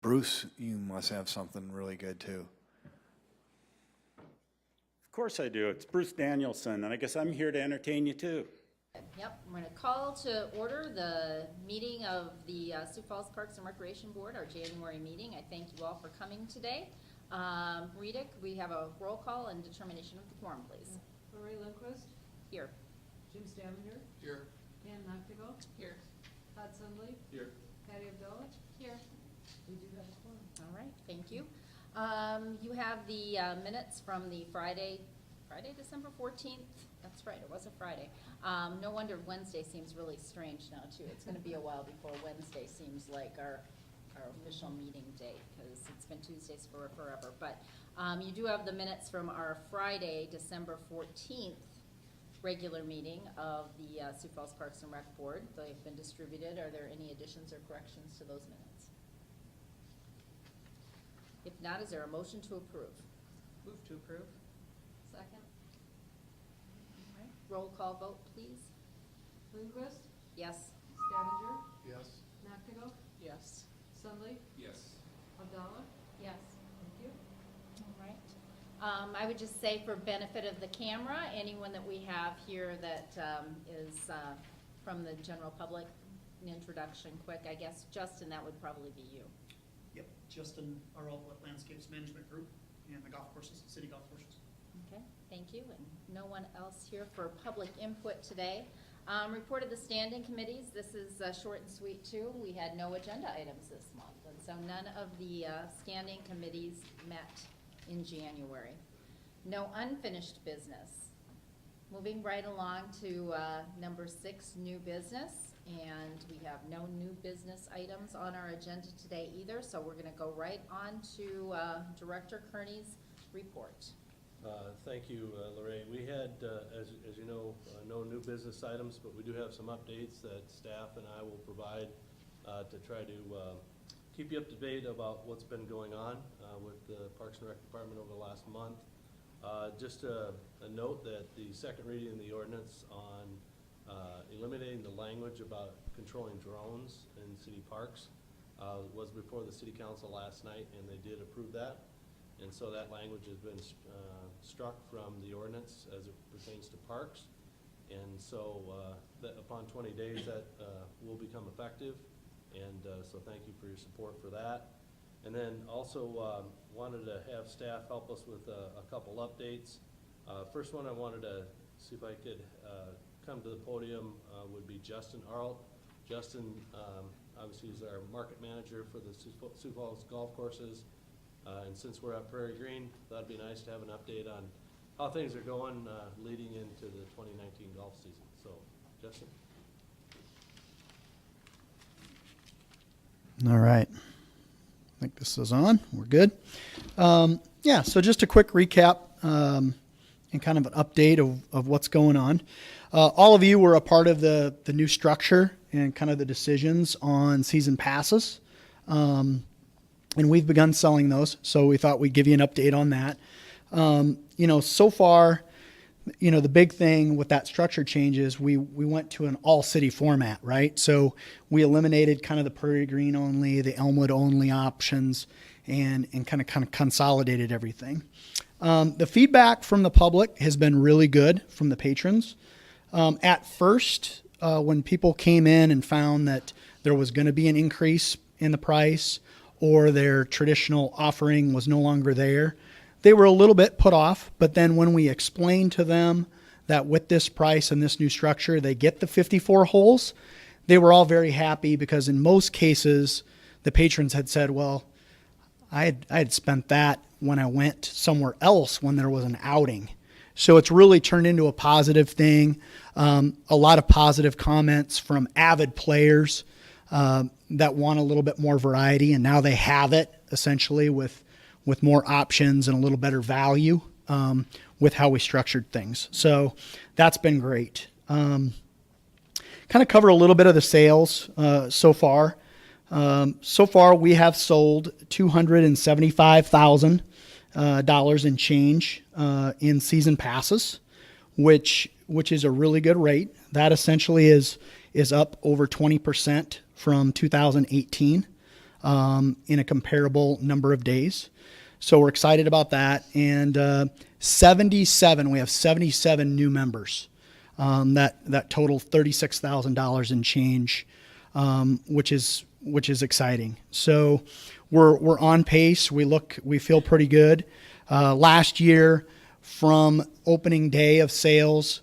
Bruce, you must have something really good too. Of course I do. It's Bruce Danielson, and I guess I'm here to entertain you too. Yep, I'm going to call to order the meeting of the Sioux Falls Parks and Recreation Board, our January meeting. I thank you all for coming today. Rita, we have a roll call and determination of the quorum, please. Lori Lindquist, Here. Jim Stavanger, Here. Ann Noctigal, Here. Todd Sundley, Here. Patty Abdullah. Here. We do have a quorum. All right, thank you. You have the minutes from the Friday, December 14th. That's right, it was a Friday. No wonder Wednesday seems really strange now, too. It's going to be a while before Wednesday seems like our official meeting date, because it's been Tuesdays for forever. But you do have the minutes from our Friday, December 14th regular meeting of the Sioux Falls Parks and Rec Board. They've been distributed. Are there any additions or corrections to those minutes? If not, is there a motion to approve? Move to approve. Second. All right. Roll call vote, please. Lindquist, Yes. Stavanger, Yes. Noctigal, Yes. Sundley, Yes. Abdullah. Yes. Thank you. All right. I would just say, for benefit of the camera, anyone that we have here that is from the general public, an introduction quick, I guess. Justin, that would probably be you. Yep, Justin, Arlt Landscapes Management Group, and the golf courses, city golf courses. Okay, thank you. And no one else here for public input today. Report of the standing committees. This is short and sweet, too. We had no agenda items this month, and so none of the standing committees met in January. No unfinished business. Moving right along to number 6, new business. And we have no new business items on our agenda today either, so we're going to go right on to Director Kearney's report. Thank you, Lorraine. We had, as you know, no new business items, but we do have some updates that staff and I will provide to try to keep you up to date about what's been going on with the Parks and Rec Department over the last month. Just a note that the second reading of the ordinance on eliminating the language about controlling drones in city parks was before the city council last night, and they did approve that. And so that language has been struck from the ordinance as it pertains to parks. And so that upon 20 days that will become effective. And so thank you for your support for that. And then also wanted to have staff help us with a couple updates. First one I wanted to see if I could come to the podium would be Justin Arlt. Justin obviously is our market manager for the Sioux Falls golf courses. And since we're at Prairie Green, that'd be nice to have an update on how things are going leading into the 2019 golf season. So, Justin. All right. I think this is on. We're good. Yeah, so just a quick recap and kind of an update of what's going on. All of you were a part of the new structure and kind of the decisions on season passes. And we've begun selling those, so we thought we'd give you an update on that. So far, the big thing with that structure change is we went to an all-city format, right? So we eliminated kind of the Prairie Green only, the Elmwood only options, and kind of consolidated everything. The feedback from the public has been really good from the patrons. At first, when people came in and found that there was going to be an increase in the price, or their traditional offering was no longer there, they were a little bit put off. But then when we explained to them that with this price and this new structure, they get the 54 holes, they were all very happy, because in most cases, the patrons had said, well, I had spent that when I went somewhere else when there was an outing. So it's really turned into a positive thing. A lot of positive comments from avid players that want a little bit more variety, and now they have it essentially with more options and a little better value with how we structured things. So that's been great. Kind of cover a little bit of the sales so far. So far we have sold $275,000 in change in season passes, which is a really good rate. That essentially is up over 20% from 2018. in a comparable number of days. So we're excited about that. And we have 77 new members that total $36,000 in change, which is exciting. So we're on pace. We feel pretty good. Last year, from opening day of sales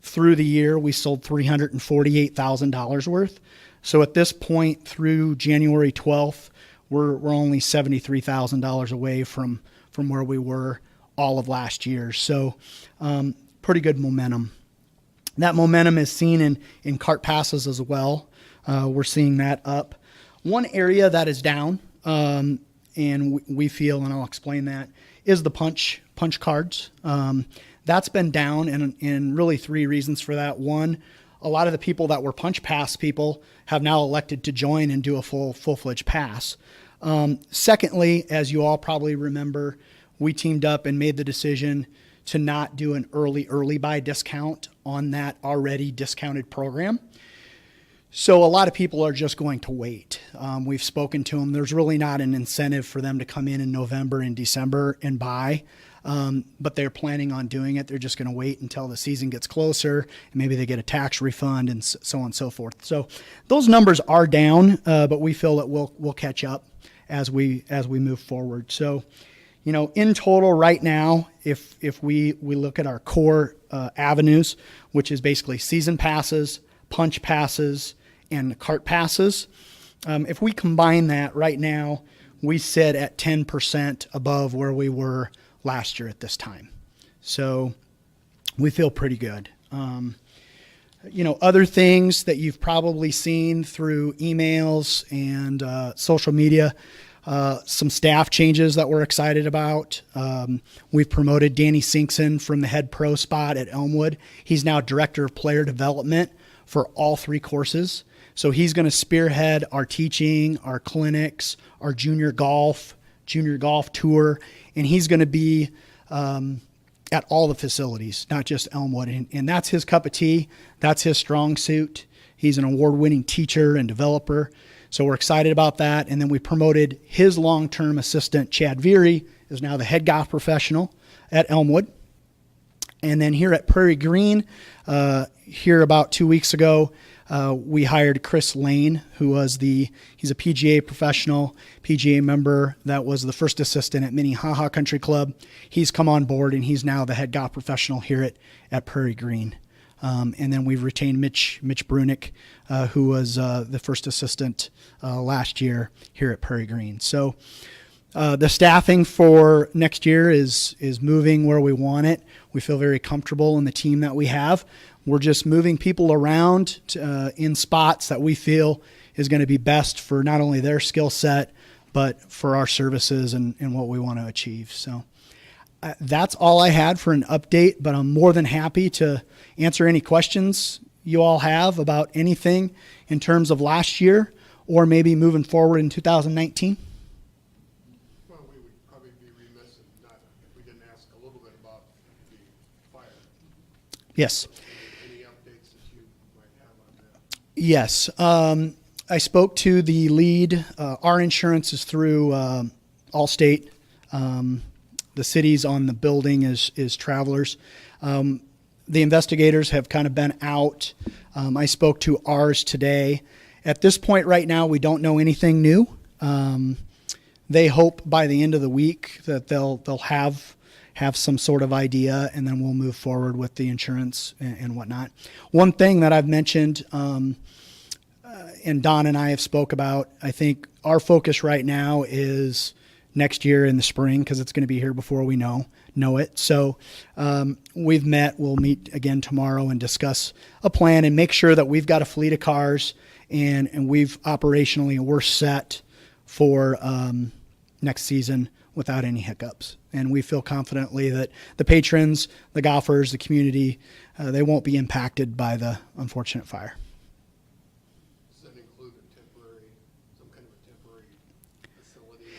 through the year, we sold $348,000 worth. So at this point, through January 12th, we're only $73,000 away from where we were all of last year. So pretty good momentum. That momentum is seen in cart passes as well. We're seeing that up. One area that is down, and we feel, and I'll explain that, is the punch cards. That's been down, and really three reasons for that. One, a lot of the people that were punch pass people have now elected to join and do a full-fledged pass. Secondly, as you all probably remember, we teamed up and made the decision to not do an early buy discount on that already discounted program. So a lot of people are just going to wait. We've spoken to them. There's really not an incentive for them to come in November and December and buy, but they're planning on doing it. They're just going to wait until the season gets closer, and maybe they get a tax refund and so on and so forth. So those numbers are down, but we feel that we'll catch up as we move forward. So, in total right now, if we look at our core avenues, which is basically season passes, punch passes, and cart passes, if we combine that right now, we sit at 10% above where we were last year at this time. So we feel pretty good. Other things that you've probably seen through emails and social media, some staff changes that we're excited about. We've promoted Danny Sinkson from the head pro spot at Elmwood. He's now director of player development for all three courses. So he's going to spearhead our teaching, our clinics, our junior golf tour, and he's going to be at all the facilities, not just Elmwood. And that's his cup of tea. That's his strong suit. He's an award-winning teacher and developer. So we're excited about that. And then we promoted his long-term assistant, Chad Veery, is now the head golf professional at Elmwood. And then here at Prairie Green, here about 2 weeks ago, we hired Chris Lane, he's a PGA professional, PGA member that was the first assistant at Minnehaha Country Club. He's come on board, and he's now the head golf professional here at Prairie Green. And then we've retained Mitch Brunick, who was the first assistant last year here at Prairie Green. So the staffing for next year is moving where we want it. We feel very comfortable in the team that we have. We're just moving people around in spots that we feel is going to be best for not only their skill set, but for our services and what we want to achieve. So that's all I had for an update, but I'm more than happy to answer any questions you all have about anything in terms of last year or maybe moving forward in 2019. Well, we would probably be remiss if we didn't ask a little bit about the fire. Yes. Any updates that you might have on that? Yes. I spoke to the lead. Our insurance is through Allstate. The city's on the building is Travelers. The investigators have kind of been out. I spoke to ours today. At this point right now, we don't know anything new. They hope by the end of the week that they'll have some sort of idea, and then we'll move forward with the insurance and whatnot. One thing that I've mentioned, and Don and I have spoke about, I think our focus right now is next year in the spring, because it's going to be here before we know it. So we've met. We'll meet again tomorrow and discuss a plan and make sure that we've got a fleet of cars and we've operationally, we're set for next season without any hiccups. And we feel confidently that the patrons, the golfers, the community, they won't be impacted by the unfortunate fire. Does that include some kind of a temporary facility?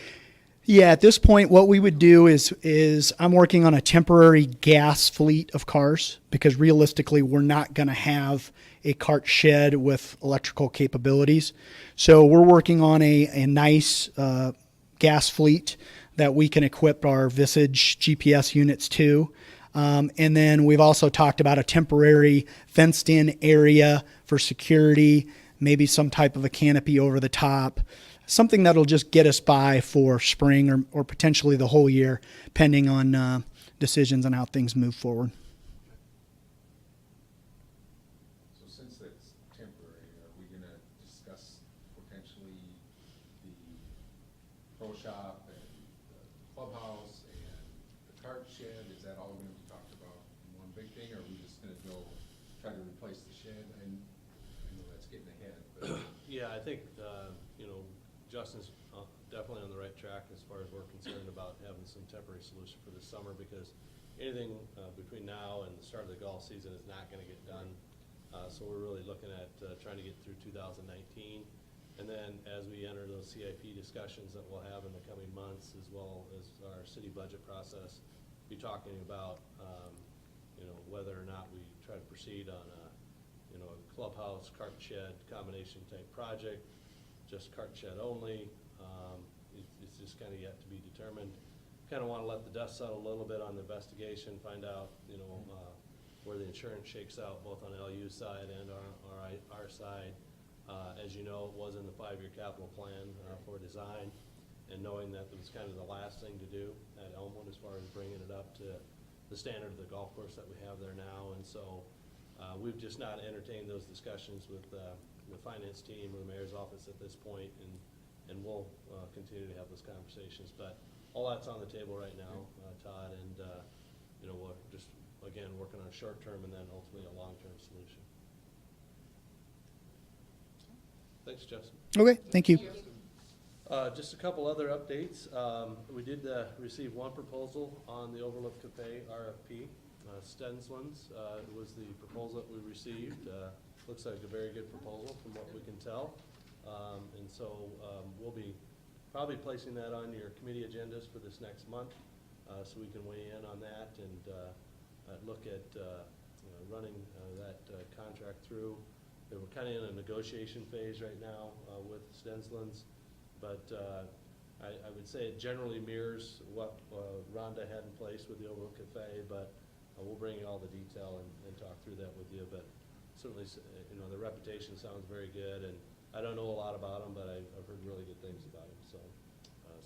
Yeah, at this point, what we would do is I'm working on a temporary gas fleet of cars because realistically, we're not going to have a cart shed with electrical capabilities. So we're working on a nice gas fleet that we can equip our Visage GPS units to. And then we've also talked about a temporary fenced-in area for security, maybe some type of a canopy over the top. Something that'll just get us by for spring or potentially the whole year, depending on decisions on how things move forward. So since that's temporary, are we gonna discuss potentially the pro shop and the clubhouse and the cart shed? Is that all gonna be talked about in one big thing, or are we just gonna go try to replace the shed? I know that's getting ahead, but. Yeah, I think, Justin's definitely on the right track as far as we're concerned about having some temporary solution for this summer, because anything between now and the start of the golf season is not gonna get done. So we're really looking at trying to get through 2019. And then as we enter those CIP discussions that we'll have in the coming months, as well as our city budget process, be talking about, whether or not we try to proceed on a clubhouse, cart shed, combination type project, just cart shed only. It's just kind of yet to be determined. Kind of want to let the dust settle a little bit on the investigation, find out, where the insurance shakes out, both on LU's side and our side. As you know, it was in the 5-year capital plan for design, and knowing that it was kind of the last thing to do at Elmwood as far as bringing it up to the standard of the golf course that we have there now. And so we've just not entertained those discussions with the finance team or the mayor's office at this point, and we'll continue to have those conversations. But all that's on the table right now, Todd, and we're just, again, working on a short-term and then ultimately a long-term solution. Thanks, Justin. Okay, thank you. Just a couple other updates. We did receive one proposal on the Overlook Café RFP. Stensland's was the proposal that we received. Looks like a very good proposal from what we can tell. And so we'll be probably placing that on your committee agendas for this next month, so we can weigh in on that and look at running that contract through. We're kind of in a negotiation phase right now with Stensland's, but I would say it generally mirrors what Rhonda had in place with the Overlook Café, but we'll bring you all the detail and talk through that with you. But certainly, the reputation sounds very good, and I don't know a lot about them, but I've heard really good things about them. So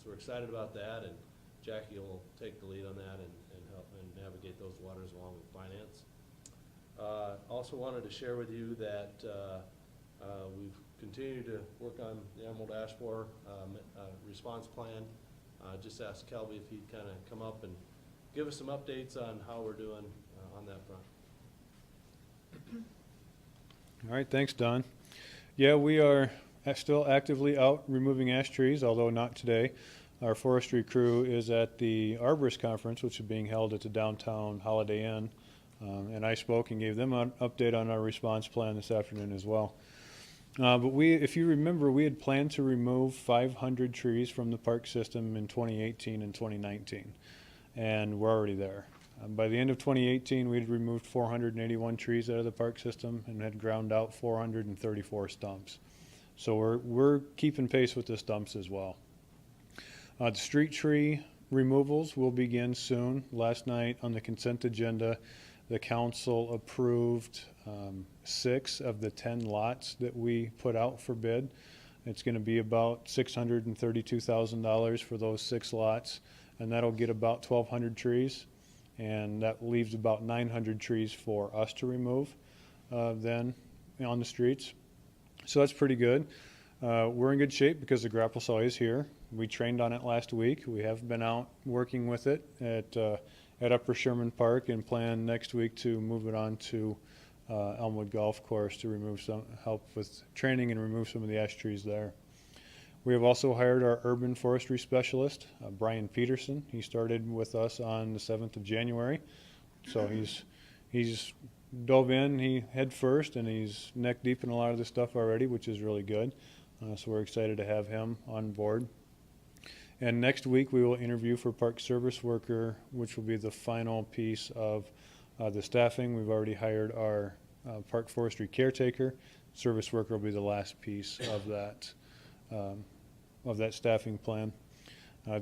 we're excited about that, and Jackie will take the lead on that and help and navigate those waters along with finance. Also wanted to share with you that we've continued to work on the Emerald Ash Borer response plan. Just asked Kelby if he'd kind of come up and give us some updates on how we're doing on that front. All right, thanks, Don. Yeah, we are still actively out removing ash trees, although not today. Our forestry crew is at the Arborist Conference, which is being held at the downtown Holiday Inn. And I spoke and gave them an update on our response plan this afternoon as well. But if you remember, we had planned to remove 500 trees from the park system in 2018 and 2019, and we're already there. By the end of 2018, we had removed 481 trees out of the park system and had ground out 434 stumps. So we're keeping pace with the stumps as well. The street tree removals will begin soon. Last night on the consent agenda, the council approved 6 of the 10 lots that we put out for bid. It's going to be about $632,000 for those 6 lots, and that'll get about 1,200 trees, and that leaves about 900 trees for us to remove then on the streets. So that's pretty good. We're in good shape because the grapple saw is here. We trained on it last week. We have been out working with it at Upper Sherman Park and plan next week to move it on to Elmwood Golf Course to help with training and remove some of the ash trees there. We have also hired our urban forestry specialist, Brian Peterson. He started with us on the 7th of January. So he's dove in, head first, and he's neck deep in a lot of this stuff already, which is really good. So we're excited to have him on board. And next week, we will interview for park service worker, which will be the final piece of the staffing. We've already hired our park forestry caretaker. Service worker will be the last piece of that staffing plan.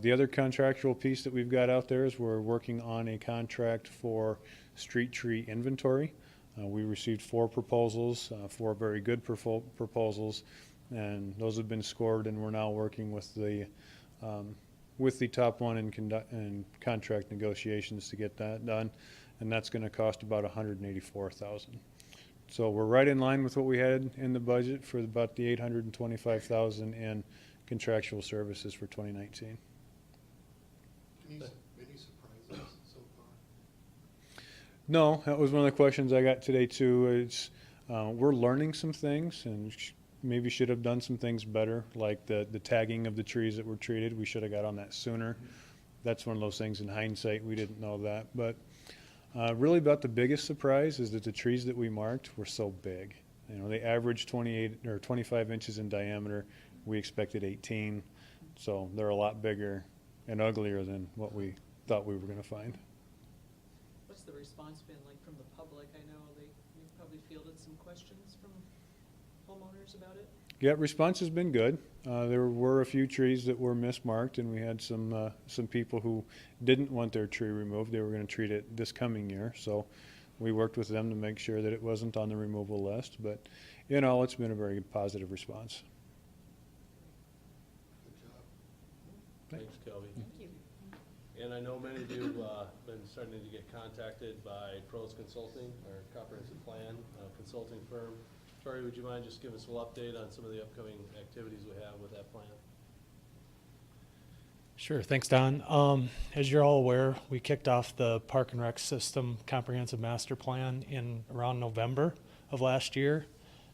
The other contractual piece that we've got out there is we're working on a contract for street tree inventory. We received 4 proposals, 4 very good proposals, and those have been scored, and we're now working with the top one in contract negotiations to get that done, and that's going to cost about $184,000. So we're right in line with what we had in the budget for about the $825,000 in contractual services for 2019. Any surprises so far? No, that was one of the questions I got today too. It's we're learning some things and maybe should have done some things better, like the tagging of the trees that were treated. We should have got on that sooner. That's one of those things in hindsight, we didn't know that. But really about the biggest surprise is that the trees that we marked were so big. You know, they averaged 28 or 25 inches in diameter. We expected 18, so they're a lot bigger and uglier than what we thought we were going to find. What's the response been like from the public? I know you probably fielded some questions from homeowners about it. Yeah, response has been good. There were a few trees that were mismarked, and we had some people who didn't want their tree removed. They were going to treat it this coming year, so we worked with them to make sure that it wasn't on the removal list. But in all, it's been a very positive response. Thanks, Kelby. Thank you. And I know many of you have been starting to get contacted by Pros Consulting, our comprehensive plan consulting firm. Tori, would you mind just giving us a little update on some of the upcoming activities we have with that plan? Sure, thanks, Don. As you're all aware, we kicked off the Park and Rec System Comprehensive Master Plan in around November of last year.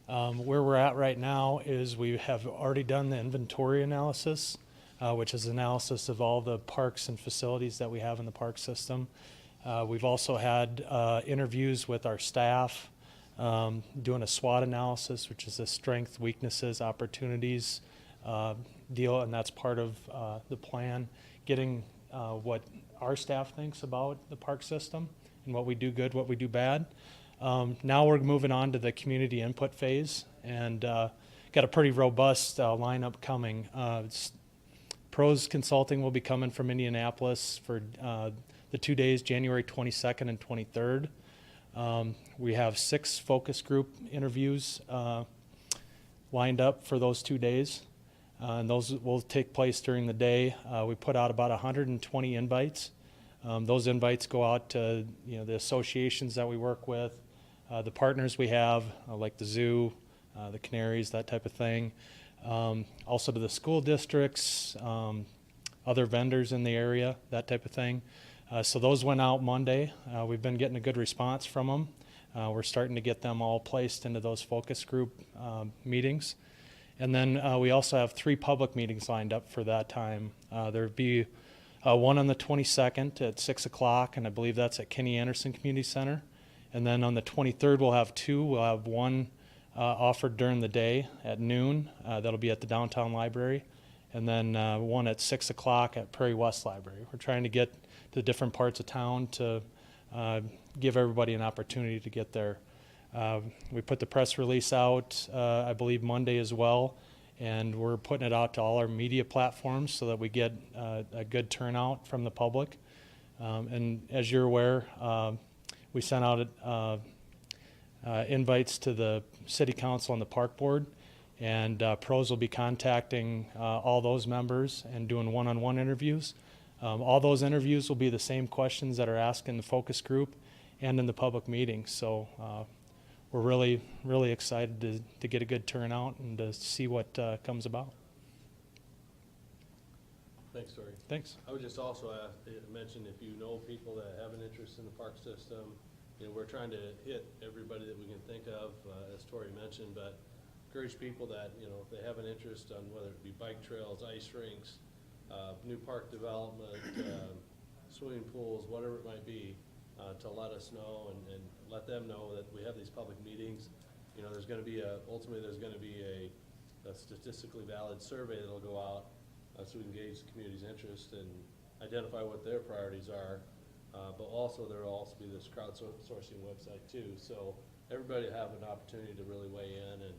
Where we're at right now is we have already done the inventory analysis, which is analysis of all the parks and facilities that we have in the park system. We've also had interviews with our staff, doing a SWOT analysis, which is a strength, weaknesses, opportunities deal, and that's part of the plan, getting what our staff thinks about the park system and what we do good, what we do bad. Now we're moving on to the community input phase, and got a pretty robust lineup coming. Pros Consulting will be coming from Indianapolis for the 2 days, January 22nd and 23rd. We have 6 focus group interviews lined up for those 2 days, and those will take place during the day. We put out about 120 invites. Those invites go out to the associations that we work with, the partners we have, like the zoo, the Canaries, that type of thing. Also to the school districts, other vendors in the area, that type of thing. So those went out Monday. We've been getting a good response from them. We're starting to get them all placed into those focus group meetings. And then we also have 3 public meetings lined up for that time. There'll be one on the 22nd at 6 o'clock, and I believe that's at Kenny Anderson Community Center. And then on the 23rd, we'll have 2. We'll have one offered during the day at noon. That'll be at the downtown library. And then one at 6 o'clock at Prairie West Library. We're trying to get to different parts of town to give everybody an opportunity to get there. We put the press release out, I believe, Monday as well, and we're putting it out to all our media platforms so that we get a good turnout from the public. And as you're aware, we sent out invites to the City Council and the Park Board, and Pros will be contacting all those members and doing one-on-one interviews. All those interviews will be the same questions that are asked in the focus group and in the public meeting. So we're really, really excited to get a good turnout and to see what comes about. Thanks, Tori. Thanks. I would just also mention, if you know people that have an interest in the park system, we're trying to hit everybody that we can think of, as Tori mentioned, but encourage people that, if they have an interest on whether it be bike trails, ice rinks, new park development, swimming pools, whatever it might be, to let us know and let them know that we have these public meetings. There's going to be ultimately there's going to be a statistically valid survey that'll go out so we can gauge the community's interest and identify what their priorities are. But also, there will also be this crowdsourcing website too, so everybody will have an opportunity to really weigh in, and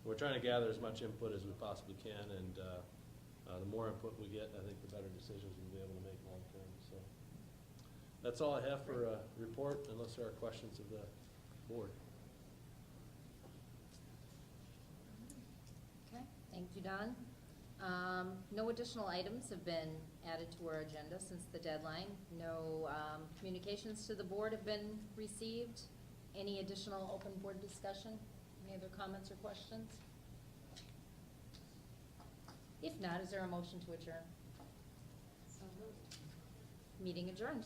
we're trying to gather as much input as we possibly can, and the more input we get, I think the better decisions we'll be able to make long term, so. That's all I have for a report, unless there are questions of the board. Okay, thank you, Don. No additional items have been added to our agenda since the deadline. No communications to the board have been received. Any additional open board discussion? Any other comments or questions? If not, is there a motion to adjourn? So moved. Meeting adjourned.